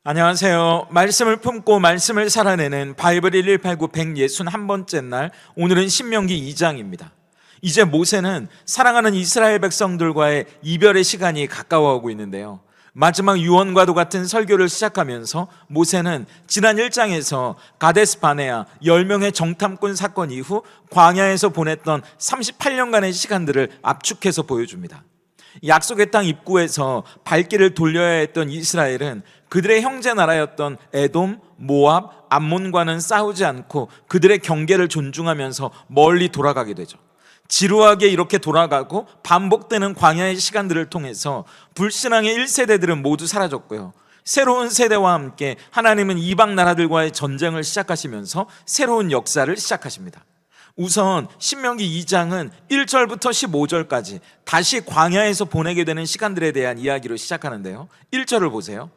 안녕하세요. 말씀을 품고 말씀을 살아내는 바이블 1189 161번째 날, 오늘은 신명기 2장입니다. 이제 모세는 사랑하는 이스라엘 백성들과의 이별의 시간이 가까워오고 있는데요, 마지막 유언과도 같은 설교를 시작하면서 모세는 지난 1장에서 가데스 바네아 10명의 정탐꾼 사건 이후 광야에서 보냈던 38년간의 시간들을 압축해서 보여줍니다. 약속의 땅 입구에서 발길을 돌려야 했던 이스라엘은 그들의 형제 나라였던 에돔, 모압, 암몬과는 싸우지 않고 그들의 경계를 존중하면서 멀리 돌아가게 되죠. 지루하게 이렇게 돌아가고 반복되는 광야의 시간들을 통해서 불신앙의 1세대들은 모두 사라졌고요, 새로운 세대와 함께 하나님은 이방 나라들과의 전쟁을 시작하시면서 새로운 역사를 시작하십니다. 우선 신명기 2장은 1절부터 15절까지 다시 광야에서 보내게 되는 시간들에 대한 이야기로 시작하는데요, 1절을 보세요.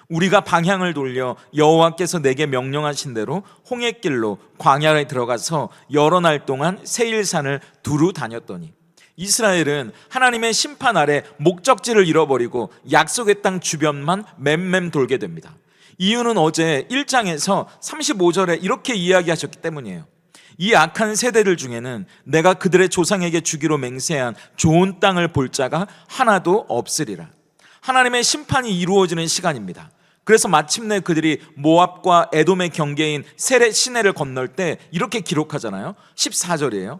우리가 방향을 돌려 여호와께서 내게 명령하신 대로 홍해길로 광야에 들어가서 여러 날 동안 세일산을 두루 다녔더니, 이스라엘은 하나님의 심판 아래 목적지를 잃어버리고 약속의 땅 주변만 맴맴 돌게 됩니다. 이유는 어제 1장에서 35절에 이렇게 이야기하셨기 때문이에요. 이 악한 세대들 중에는 내가 그들의 조상에게 주기로 맹세한 좋은 땅을 볼 자가 하나도 없으리라. 하나님의 심판이 이루어지는 시간입니다. 그래서 마침내 그들이 모압과 에돔의 경계인 세렛 시내를 건널 때 이렇게 기록하잖아요. 14절이에요.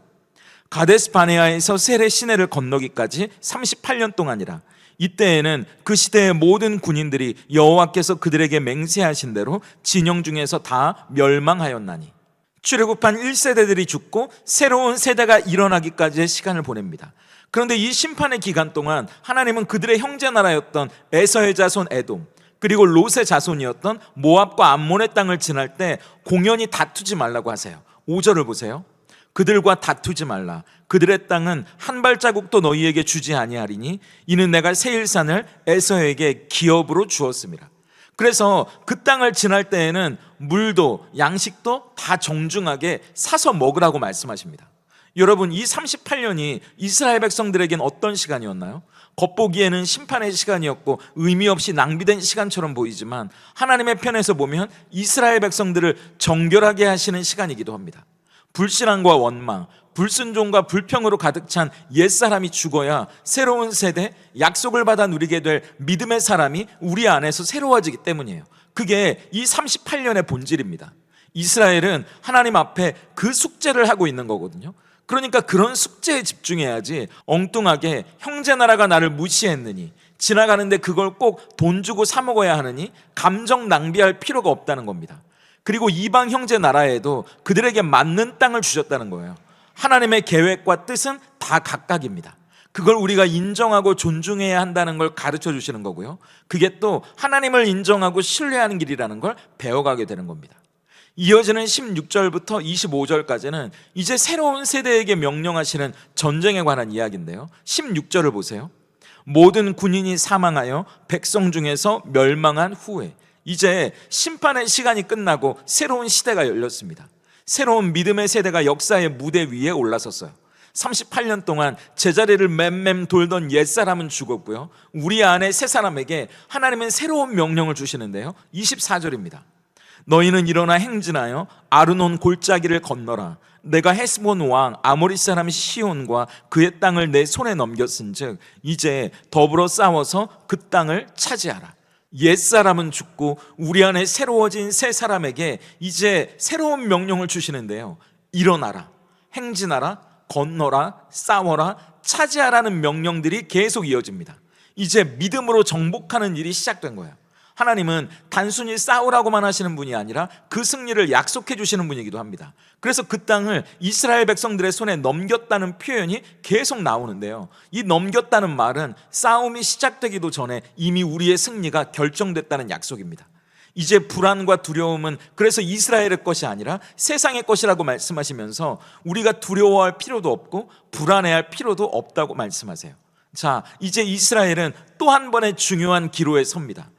가데스 바네아에서 세렛 시내를 건너기까지 38년 동안이라. 이때에는 그 시대의 모든 군인들이 여호와께서 그들에게 맹세하신 대로 진영 중에서 다 멸망하였나니. 출애굽한 1세대들이 죽고 새로운 세대가 일어나기까지의 시간을 보냅니다. 그런데 이 심판의 기간 동안 하나님은 그들의 형제 나라였던 에서의 자손 에돔, 그리고 롯의 자손이었던 모압과 암몬의 땅을 지날 때 공연히 다투지 말라고 하세요. 5절을 보세요. 그들과 다투지 말라. 그들의 땅은 한 발자국도 너희에게 주지 아니하리니 이는 내가 세일산을 에서에게 기업으로 주었습니다. 그래서 그 땅을 지날 때에는 물도 양식도 다 정중하게 사서 먹으라고 말씀하십니다. 여러분, 이 38년이 이스라엘 백성들에겐 어떤 시간이었나요? 겉보기에는 심판의 시간이었고 의미 없이 낭비된 시간처럼 보이지만 하나님의 편에서 보면 이스라엘 백성들을 정결하게 하시는 시간이기도 합니다. 불신앙과 원망, 불순종과 불평으로 가득 찬 옛사람이 죽어야 새로운 세대, 약속을 받아 누리게 될 믿음의 사람이 우리 안에서 새로워지기 때문이에요. 그게 이 38년의 본질입니다. 이스라엘은 하나님 앞에 그 숙제를 하고 있는 거거든요. 그러니까 그런 숙제에 집중해야지 엉뚱하게 형제 나라가 나를 무시했느니, 지나가는데 그걸 꼭 돈 주고 사 먹어야 하느니 감정 낭비할 필요가 없다는 겁니다. 그리고 이방 형제 나라에도 그들에게 맞는 땅을 주셨다는 거예요. 하나님의 계획과 뜻은 다 각각입니다. 그걸 우리가 인정하고 존중해야 한다는 걸 가르쳐 주시는 거고요, 그게 또 하나님을 인정하고 신뢰하는 길이라는 걸 배워가게 되는 겁니다. 이어지는 16절부터 25절까지는 이제 새로운 세대에게 명령하시는 전쟁에 관한 이야기인데요, 16절을 보세요. 모든 군인이 사망하여 백성 중에서 멸망한 후에 이제 심판의 시간이 끝나고 새로운 시대가 열렸습니다. 새로운 믿음의 세대가 역사의 무대 위에 올라섰어요. 38년 동안 제자리를 맴맴 돌던 옛사람은 죽었고요, 우리 안에 새 사람에게 하나님은 새로운 명령을 주시는데요, 24절입니다. 너희는 일어나 행진하여 아르논 골짜기를 건너라. 내가 헤스본 왕 아모리 사람 시온과 그의 땅을 내 손에 넘겼은즉 이제 더불어 싸워서 그 땅을 차지하라. 옛사람은 죽고 우리 안에 새로워진 새 사람에게 이제 새로운 명령을 주시는데요, 일어나라, 행진하라, 건너라, 싸워라, 차지하라는 명령들이 계속 이어집니다. 이제 믿음으로 정복하는 일이 시작된 거예요. 하나님은 단순히 싸우라고만 하시는 분이 아니라 그 승리를 약속해 주시는 분이기도 합니다. 그래서 그 땅을 이스라엘 백성들의 손에 넘겼다는 표현이 계속 나오는데요, 이 넘겼다는 말은 싸움이 시작되기도 전에 이미 우리의 승리가 결정됐다는 약속입니다. 이제 불안과 두려움은 그래서 이스라엘의 것이 아니라 세상의 것이라고 말씀하시면서 우리가 두려워할 필요도 없고 불안해할 필요도 없다고 말씀하세요. 자, 이제 이스라엘은 또 한 번의 중요한 기로에 섭니다.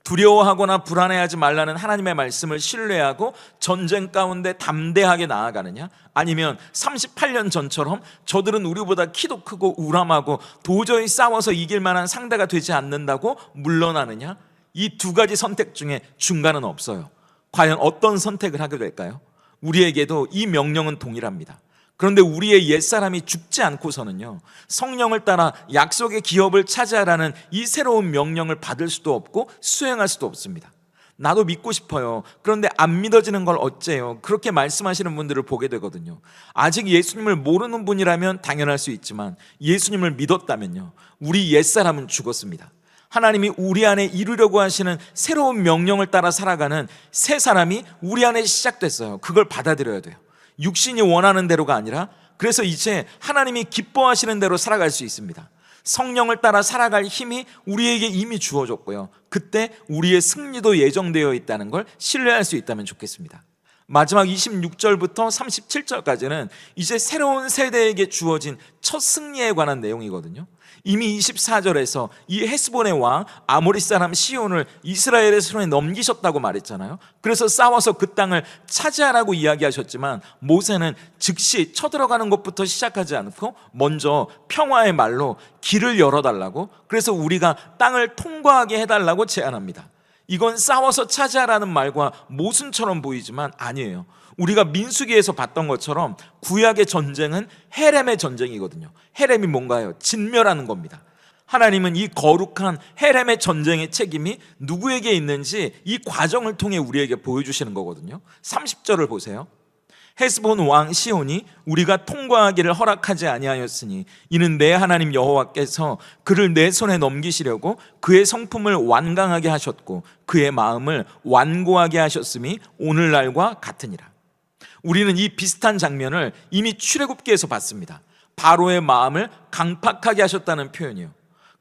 두려워하거나 불안해하지 말라는 하나님의 말씀을 신뢰하고 전쟁 가운데 담대하게 나아가느냐, 아니면 38년 전처럼 저들은 우리보다 키도 크고 우람하고 도저히 싸워서 이길 만한 상대가 되지 않는다고 물러나느냐, 이 두 가지 선택 중에 중간은 없어요. 과연 어떤 선택을 하게 될까요? 우리에게도 이 명령은 동일합니다. 그런데 우리의 옛사람이 죽지 않고서는요, 성령을 따라 약속의 기업을 차지하라는 이 새로운 명령을 받을 수도 없고 수행할 수도 없습니다. 나도 믿고 싶어요. 그런데 안 믿어지는 걸 어째요? 그렇게 말씀하시는 분들을 보게 되거든요. 아직 예수님을 모르는 분이라면 당연할 수 있지만 예수님을 믿었다면요, 우리 옛사람은 죽었습니다. 하나님이 우리 안에 이루려고 하시는 새로운 명령을 따라 살아가는 새 사람이 우리 안에 시작됐어요. 그걸 받아들여야 돼요. 육신이 원하는 대로가 아니라, 그래서 이제 하나님이 기뻐하시는 대로 살아갈 수 있습니다. 성령을 따라 살아갈 힘이 우리에게 이미 주어졌고요, 그때 우리의 승리도 예정되어 있다는 걸 신뢰할 수 있다면 좋겠습니다. 마지막 26절부터 37절까지는 이제 새로운 세대에게 주어진 첫 승리에 관한 내용이거든요. 이미 24절에서 이 헤스본의 왕 아모리 사람 시온을 이스라엘의 손에 넘기셨다고 말했잖아요. 그래서 싸워서 그 땅을 차지하라고 이야기하셨지만 모세는 즉시 쳐들어가는 것부터 시작하지 않고 먼저 평화의 말로 길을 열어달라고, 그래서 우리가 땅을 통과하게 해달라고 제안합니다. 이건 싸워서 차지하라는 말과 모순처럼 보이지만 아니에요. 우리가 민수기에서 봤던 것처럼 구약의 전쟁은 헤렘의 전쟁이거든요. 헤렘이 뭔가요? 진멸하는 겁니다. 하나님은 이 거룩한 헤렘의 전쟁의 책임이 누구에게 있는지 이 과정을 통해 우리에게 보여주시는 거거든요. 30절을 보세요. 헤스본 왕 시온이 우리가 통과하기를 허락하지 아니하였으니 이는 내 하나님 여호와께서 그를 내 손에 넘기시려고 그의 성품을 완강하게 하셨고 그의 마음을 완고하게 하셨음이 오늘날과 같으니라. 우리는 이 비슷한 장면을 이미 출애굽기에서 봤습니다. 바로의 마음을 강팍하게 하셨다는 표현이요,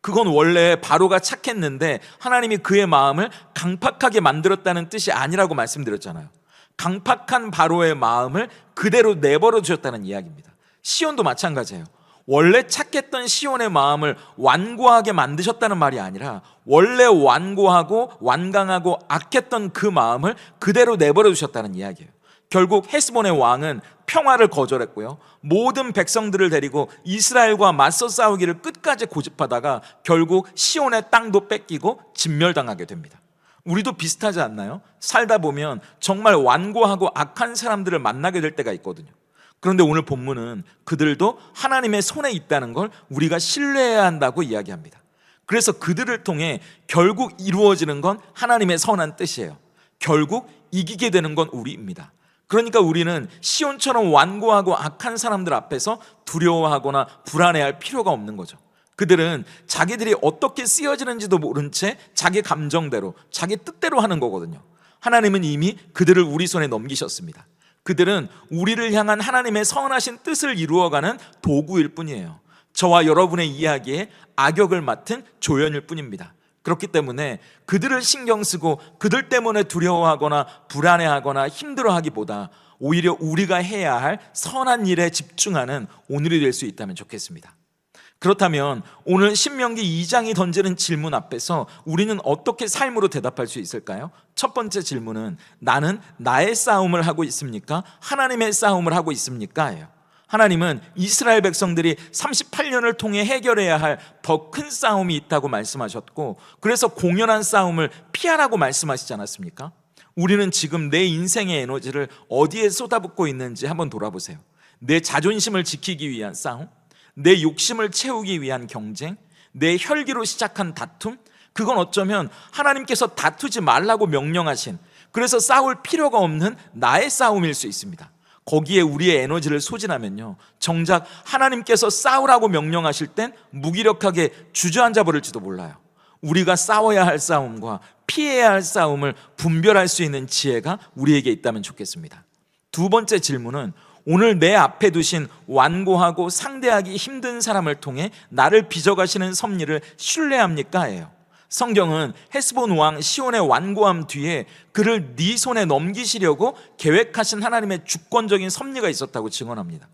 그건 원래 바로가 착했는데 하나님이 그의 마음을 강팍하게 만들었다는 뜻이 아니라고 말씀드렸잖아요. 강팍한 바로의 마음을 그대로 내버려 두셨다는 이야기입니다. 시온도 마찬가지예요. 원래 착했던 시온의 마음을 완고하게 만드셨다는 말이 아니라 원래 완고하고 완강하고 악했던 그 마음을 그대로 내버려 두셨다는 이야기예요. 결국 헤스본의 왕은 평화를 거절했고요, 모든 백성들을 데리고 이스라엘과 맞서 싸우기를 끝까지 고집하다가 결국 시온의 땅도 뺏기고 진멸당하게 됩니다. 우리도 비슷하지 않나요? 살다 보면 정말 완고하고 악한 사람들을 만나게 될 때가 있거든요. 그런데 오늘 본문은 그들도 하나님의 손에 있다는 걸 우리가 신뢰해야 한다고 이야기합니다. 그래서 그들을 통해 결국 이루어지는 건 하나님의 선한 뜻이에요. 결국 이기게 되는 건 우리입니다. 그러니까 우리는 시온처럼 완고하고 악한 사람들 앞에서 두려워하거나 불안해할 필요가 없는 거죠. 그들은 자기들이 어떻게 쓰여지는지도 모른 채 자기 감정대로 자기 뜻대로 하는 거거든요. 하나님은 이미 그들을 우리 손에 넘기셨습니다. 그들은 우리를 향한 하나님의 선하신 뜻을 이루어가는 도구일 뿐이에요. 저와 여러분의 이야기에 악역을 맡은 조연일 뿐입니다. 그렇기 때문에 그들을 신경 쓰고 그들 때문에 두려워하거나 불안해하거나 힘들어하기보다 오히려 우리가 해야 할 선한 일에 집중하는 오늘이 될 수 있다면 좋겠습니다. 그렇다면 오늘 신명기 2장이 던지는 질문 앞에서 우리는 어떻게 삶으로 대답할 수 있을까요? 첫 번째 질문은 나는 나의 싸움을 하고 있습니까? 하나님의 싸움을 하고 있습니까? 예요. 하나님은 이스라엘 백성들이 38년을 통해 해결해야 할 더 큰 싸움이 있다고 말씀하셨고, 그래서 공연한 싸움을 피하라고 말씀하시지 않았습니까? 우리는 지금 내 인생의 에너지를 어디에 쏟아붓고 있는지 한번 돌아보세요. 내 자존심을 지키기 위한 싸움, 내 욕심을 채우기 위한 경쟁, 내 혈기로 시작한 다툼, 그건 어쩌면 하나님께서 다투지 말라고 명령하신, 그래서 싸울 필요가 없는 나의 싸움일 수 있습니다. 거기에 우리의 에너지를 소진하면요, 정작 하나님께서 싸우라고 명령하실 땐 무기력하게 주저앉아 버릴지도 몰라요. 우리가 싸워야 할 싸움과 피해야 할 싸움을 분별할 수 있는 지혜가 우리에게 있다면 좋겠습니다. 두 번째 질문은 오늘 내 앞에 두신 완고하고 상대하기 힘든 사람을 통해 나를 빚어가시는 섭리를 신뢰합니까? 예요. 성경은 헤스본 왕 시온의 완고함 뒤에 그를 네 손에 넘기시려고 계획하신 하나님의 주권적인 섭리가 있었다고 증언합니다.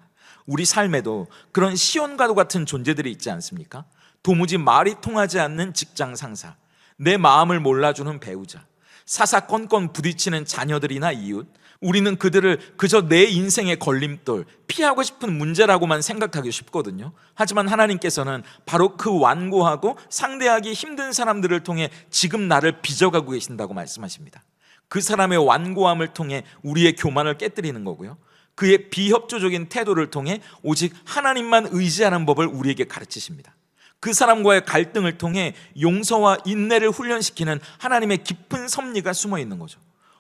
우리 삶에도 그런 시온과도 같은 존재들이 있지 않습니까? 도무지 말이 통하지 않는 직장 상사, 내 마음을 몰라주는 배우자, 사사건건 부딪히는 자녀들이나 이웃, 우리는 그들을 그저 내 인생의 걸림돌, 피하고 싶은 문제라고만 생각하기 쉽거든요. 하지만 하나님께서는 바로 그 완고하고 상대하기 힘든 사람들을 통해 지금 나를 빚어가고 계신다고 말씀하십니다. 그 사람의 완고함을 통해 우리의 교만을 깨뜨리는 거고요, 그의 비협조적인 태도를 통해 오직 하나님만 의지하는 법을 우리에게 가르치십니다. 그 사람과의 갈등을 통해 용서와 인내를 훈련시키는 하나님의 깊은 섭리가 숨어 있는 거죠.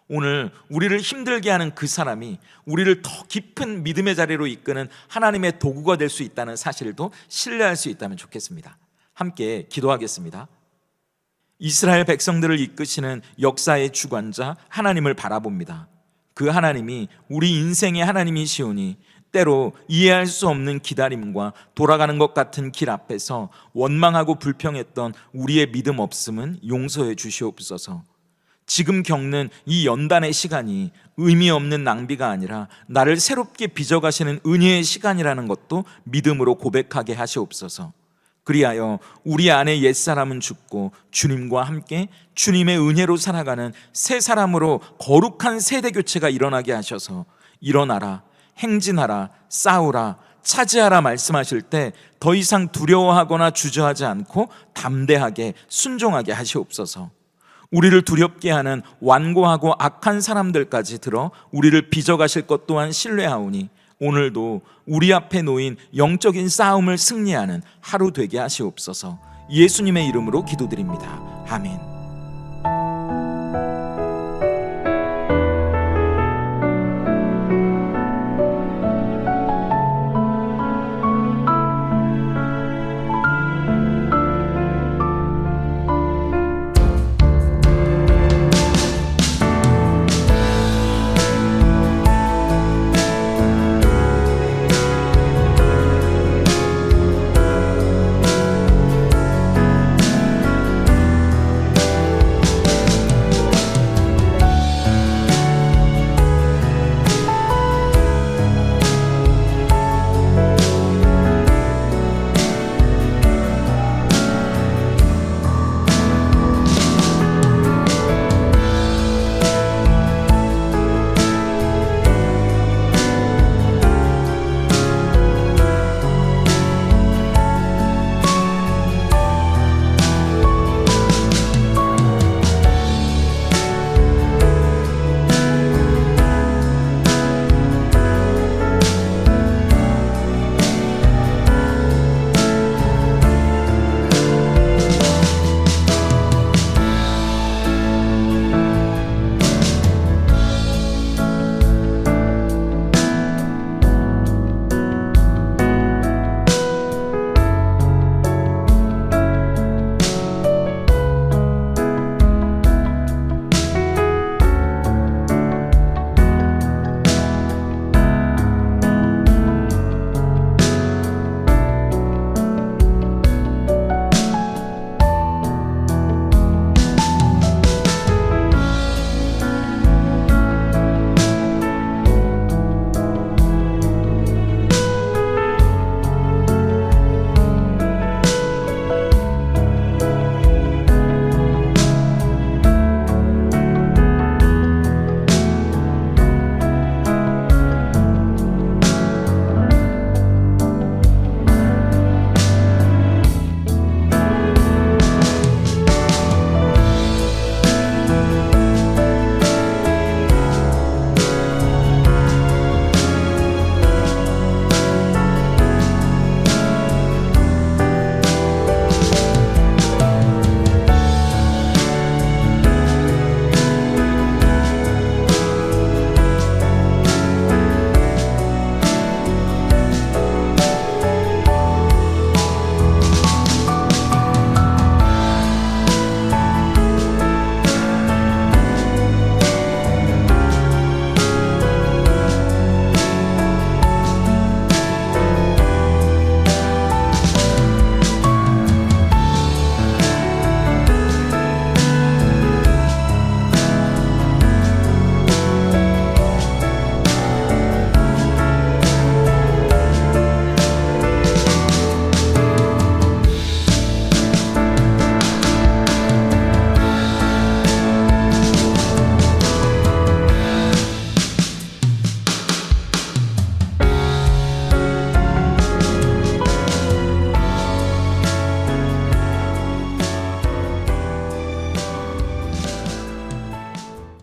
오늘 우리를 힘들게 하는 그 사람이 우리를 더 깊은 믿음의 자리로 이끄는 하나님의 도구가 될 수 있다는 사실도 신뢰할 수 있다면 좋겠습니다. 함께 기도하겠습니다. 이스라엘 백성들을 이끄시는 역사의 주관자 하나님을 바라봅니다. 그 하나님이 우리 인생의 하나님이시오니 때로 이해할 수 없는 기다림과 돌아가는 것 같은 길 앞에서 원망하고 불평했던 우리의 믿음 없음은 용서해 주시옵소서. 지금 겪는 이 연단의 시간이 의미 없는 낭비가 아니라 나를 새롭게 빚어가시는 은혜의 시간이라는 것도 믿음으로 고백하게 하시옵소서. 그리하여 우리 안에 옛사람은 죽고 주님과 함께 주님의 은혜로 살아가는 새 사람으로 거룩한 세대 교체가 일어나게 하셔서 일어나라, 행진하라, 싸우라, 차지하라 말씀하실 때 더 이상 두려워하거나 주저하지 않고 담대하게 순종하게 하시옵소서. 우리를 두렵게 하는 완고하고 악한 사람들까지 들어 우리를 빚어가실 것 또한 신뢰하오니 오늘도 우리 앞에 놓인 영적인 싸움을 승리하는 하루 되게 하시옵소서. 예수님의 이름으로 기도드립니다. 아멘.